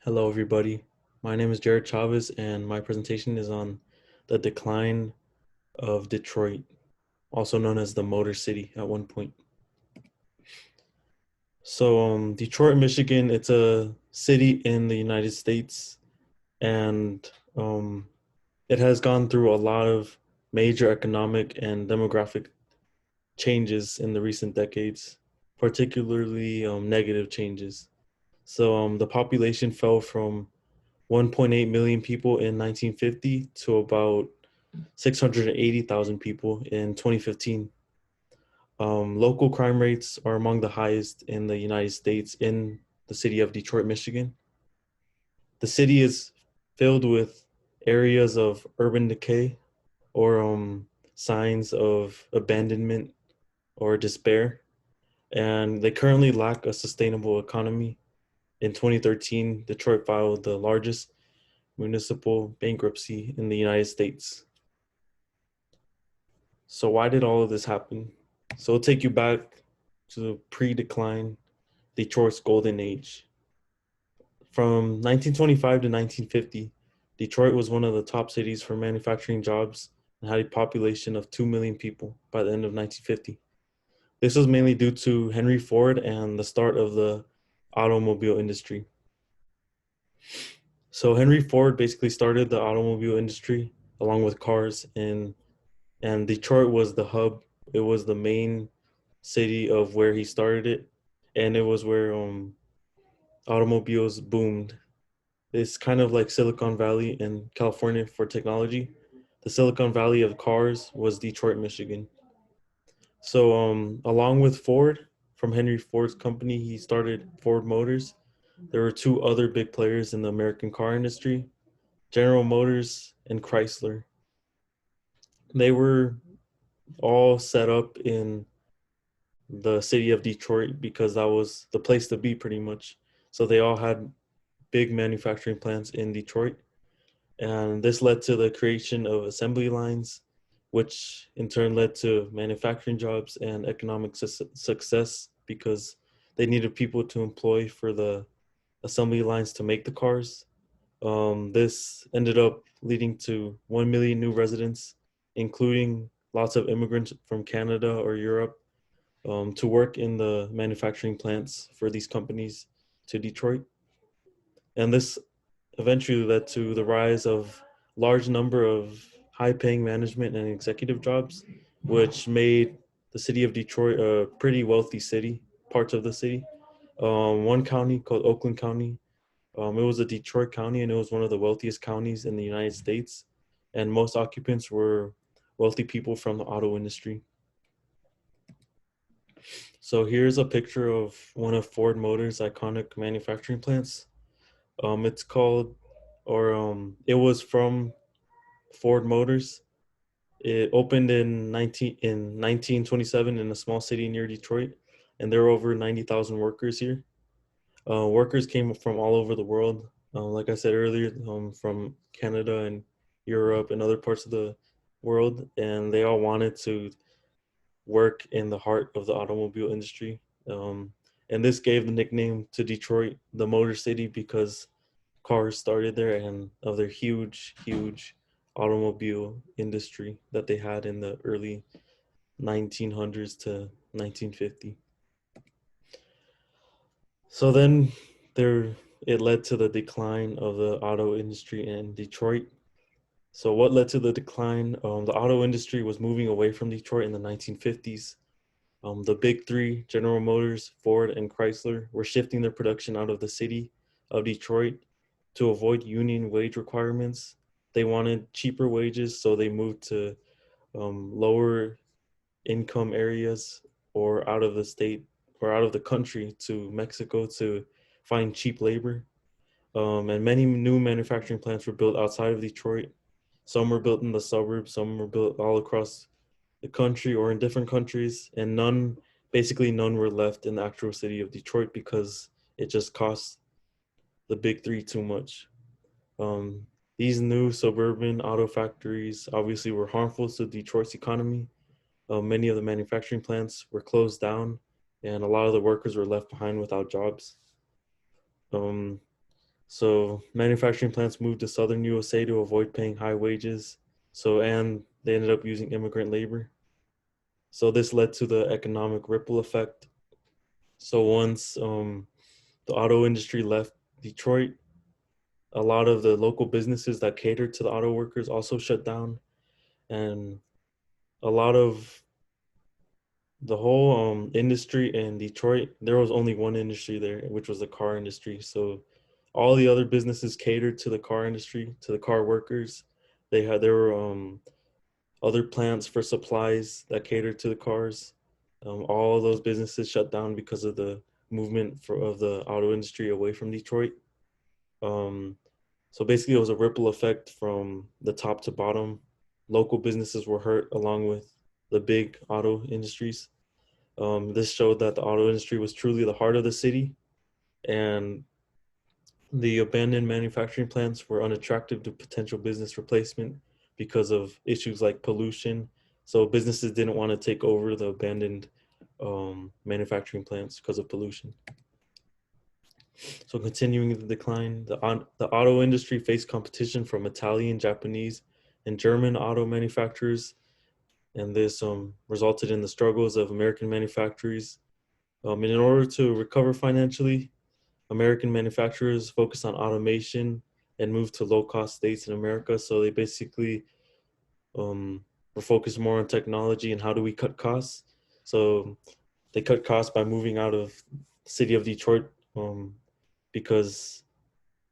Hello, everybody. My name is Jared Chavez, and my presentation is on the decline of Detroit, also known as the Motor City at one point. Detroit, Michigan, it's a city in the United States, and um, it has gone through a lot of major economic and demographic changes in the recent decades, particularly negative changes. The population fell from 1.8 million people in 1950 to about 680,000 people in 2015. Local crime rates are among the highest in the United States in the city of Detroit, Michigan. The city is filled with areas of urban decay or signs of abandonment or despair, and they currently lack a sustainable economy. In 2013, Detroit filed the largest municipal bankruptcy in the United States. So why did all of this happen? So it'll take you back to the pre-decline Detroit's golden age. From 1925 to 1950, Detroit was one of the top cities for manufacturing jobs and had a population of 2 million people by the end of 1950. This was mainly due to Henry Ford and the start of the automobile industry. So Henry Ford basically started the automobile industry along with cars, and Detroit was the hub. It was the main city of where he started it, and it was where automobiles boomed. It's kind of like Silicon Valley in California for technology. The Silicon Valley of cars was Detroit, Michigan. Along with Ford, from Henry Ford's company, he started Ford Motors. There were two other big players in the American car industry, General Motors and Chrysler. They were all set up in the city of Detroit because that was the place to be pretty much. So they all had big manufacturing plants in Detroit. And this led to the creation of assembly lines, which in turn led to manufacturing jobs and economic success because they needed people to employ for the assembly lines to make the cars. This ended up leading to 1 million new residents, including lots of immigrants from Canada or Europe to work in the manufacturing plants for these companies to Detroit. And this eventually led to the rise of large number of high-paying management and executive jobs, which made the city of Detroit a pretty wealthy city, parts of the city. One county called Oakland County, it was a Detroit county and it was one of the wealthiest counties in the United States. And most occupants were wealthy people from the auto industry. So here's a picture of one of Ford Motors' iconic manufacturing plants. It's called, it was from Ford Motors. It opened in 1927 in a small city near Detroit, and there were over 90,000 workers here. Workers came from all over the world. Like I said earlier, from Canada and Europe and other parts of the world, and they all wanted to work in the heart of the automobile industry. Um, and this gave the nickname to Detroit, the Motor City, because cars started there and of their huge automobile industry that they had in the early 1900s to 1950. So then there it led to the decline of the auto industry in Detroit. So what led to the decline? The auto industry was moving away from Detroit in the 1950s. The big three, General Motors, Ford, and Chrysler, were shifting their production out of the city of Detroit to avoid union wage requirements. They wanted cheaper wages, so they moved to lower income areas or out of the state or out of the country to Mexico to find cheap labor. And many new manufacturing plants were built outside of Detroit. Some were built in the suburbs, some were built all across the country or in different countries, and basically none were left in the actual city of Detroit because it just cost the big three too much. Um, these new suburban auto factories obviously were harmful to Detroit's economy. Many of the manufacturing plants were closed down, and a lot of the workers were left behind without jobs. Um, So manufacturing plants moved to southern USA to avoid paying high wages. And they ended up using immigrant labor. So this led to the economic ripple effect. So once the auto industry left Detroit, a lot of the local businesses that catered to the auto workers also shut down, and a lot of the whole industry in Detroit, there was only one industry there, which was the car industry. So all the other businesses catered to the car industry, to the car workers. There were other plants for supplies that catered to the cars. All of those businesses shut down because of the movement of the auto industry away from Detroit. Um, so basically, it was a ripple effect from the top to bottom. Local businesses were hurt along with the big auto industries. This showed that the auto industry was truly the heart of the city, and the abandoned manufacturing plants were unattractive to potential business replacement because of issues like pollution. So businesses didn't want to take over the abandoned manufacturing plants because of pollution. So continuing the decline, the auto industry faced competition from Italian, Japanese, and German auto manufacturers, and this resulted in the struggles of American manufacturers. And in order to recover financially, American manufacturers focused on automation and moved to low-cost states in America. So they basically um, were focused more on technology and how do we cut costs. So they cut costs by moving out of the city of Detroit because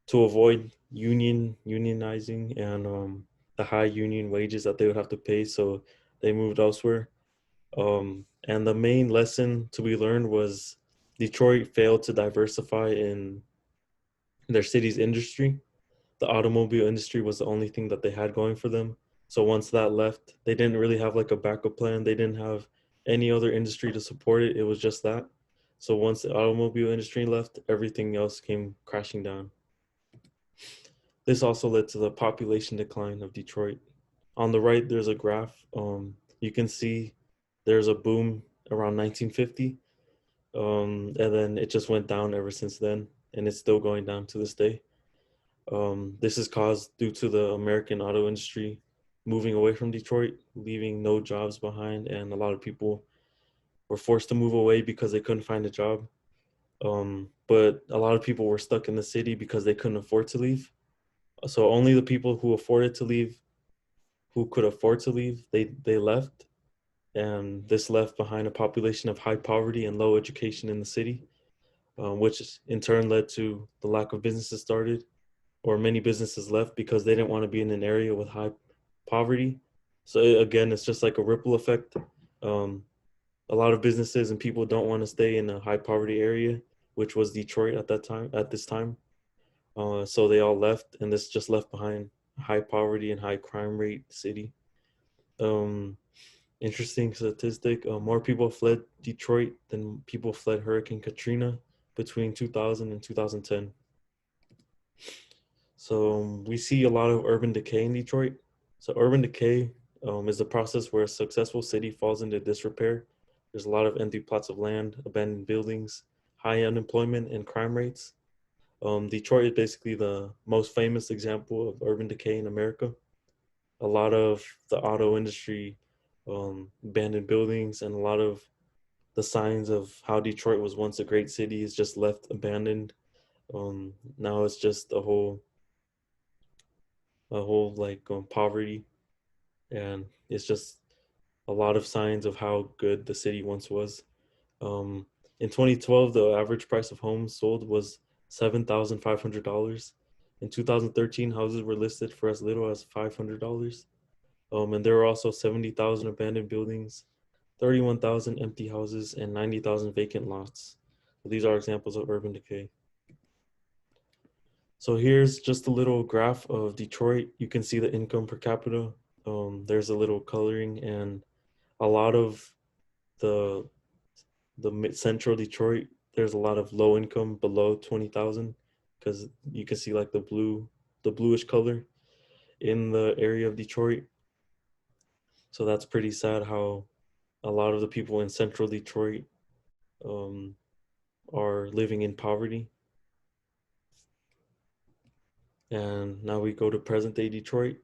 to avoid unionizing and the high union wages that they would have to pay. So they moved elsewhere. And the main lesson to be learned was Detroit failed to diversify in their city's industry. The automobile industry was the only thing that they had going for them. So once that left, they didn't really have like a backup plan. They didn't have any other industry to support it. It was just that. So once the automobile industry left, everything else came crashing down. This also led to the population decline of Detroit. On the right, there's a graph. You can see there's a boom around 1950, and then it just went down ever since then, and it's still going down to this day. This is caused due to the American auto industry moving away from Detroit, leaving no jobs behind, and a lot of people were forced to move away because they couldn't find a job. But a lot of people were stuck in the city because they couldn't afford to leave. So only the people who afforded to leave, who could afford to leave, they left, and this left behind a population of high poverty and low education in the city, which in turn led to the lack of businesses started, or many businesses left because they didn't want to be in an area with high poverty. So again, it's just like a ripple effect. Um, a lot of businesses and people don't want to stay in a high poverty area, which was Detroit at that time. At this time, so they all left, and this just left behind a high poverty and high crime rate city. Um, Interesting statistic: more people fled Detroit than people fled Hurricane Katrina between 2000 and 2010. So we see a lot of urban decay in Detroit. So urban decay is the process where a successful city falls into disrepair. There's a lot of empty plots of land, abandoned buildings, high unemployment, and crime rates. Detroit is basically the most famous example of urban decay in America. A lot of the auto industry, abandoned buildings, and a lot of the signs of how Detroit was once a great city is just left abandoned. Now it's just a whole like poverty, and it's just a lot of signs of how good the city once was. Um, in 2012, the average price of homes sold was $7,500. In 2013, houses were listed for as little as $500. And there were also 70,000 abandoned buildings, 31,000 empty houses, and 90,000 vacant lots. So these are examples of urban decay. So here's just a little graph of Detroit. You can see the income per capita. There's a little coloring, and a lot of the central Detroit, there's a lot of low income below 20,000 because you can see like the bluish color in the area of Detroit. So that's pretty sad how a lot of the people in central Detroit um, are living in poverty. And now we go to present day Detroit.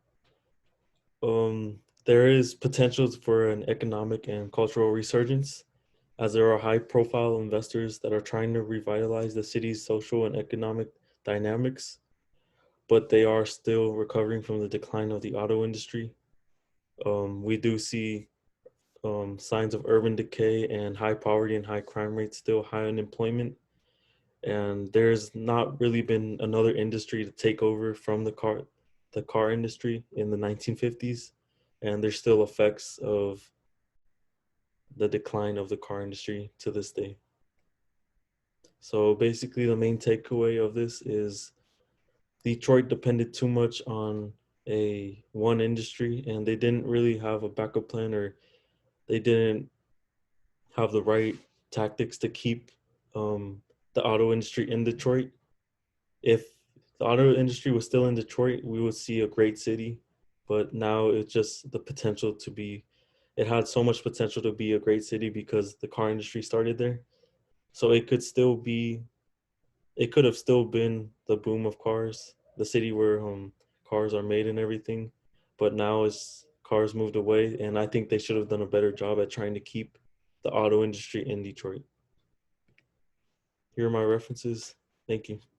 There is potential for an economic and cultural resurgence, as there are high profile investors that are trying to revitalize the city's social and economic dynamics, but they are still recovering from the decline of the auto industry. We do see signs of urban decay and high poverty and high crime rates, still high unemployment. And there's not really been another industry to take over from the car industry in the 1950s. And there's still effects of the decline of the car industry to this day. So basically, the main takeaway of this is Detroit depended too much on a one industry, and they didn't really have a backup plan, or they didn't have the right tactics to keep the auto industry in Detroit. If the auto industry was still in Detroit, we would see a great city, but now it's just the potential to be. It had so much potential to be a great city because the car industry started there. So it could still be, it could have still been the boom of cars, the city where cars are made and everything. But now it's cars moved away, and I think they should have done a better job at trying to keep the auto industry in Detroit. Here are my references. Thank you.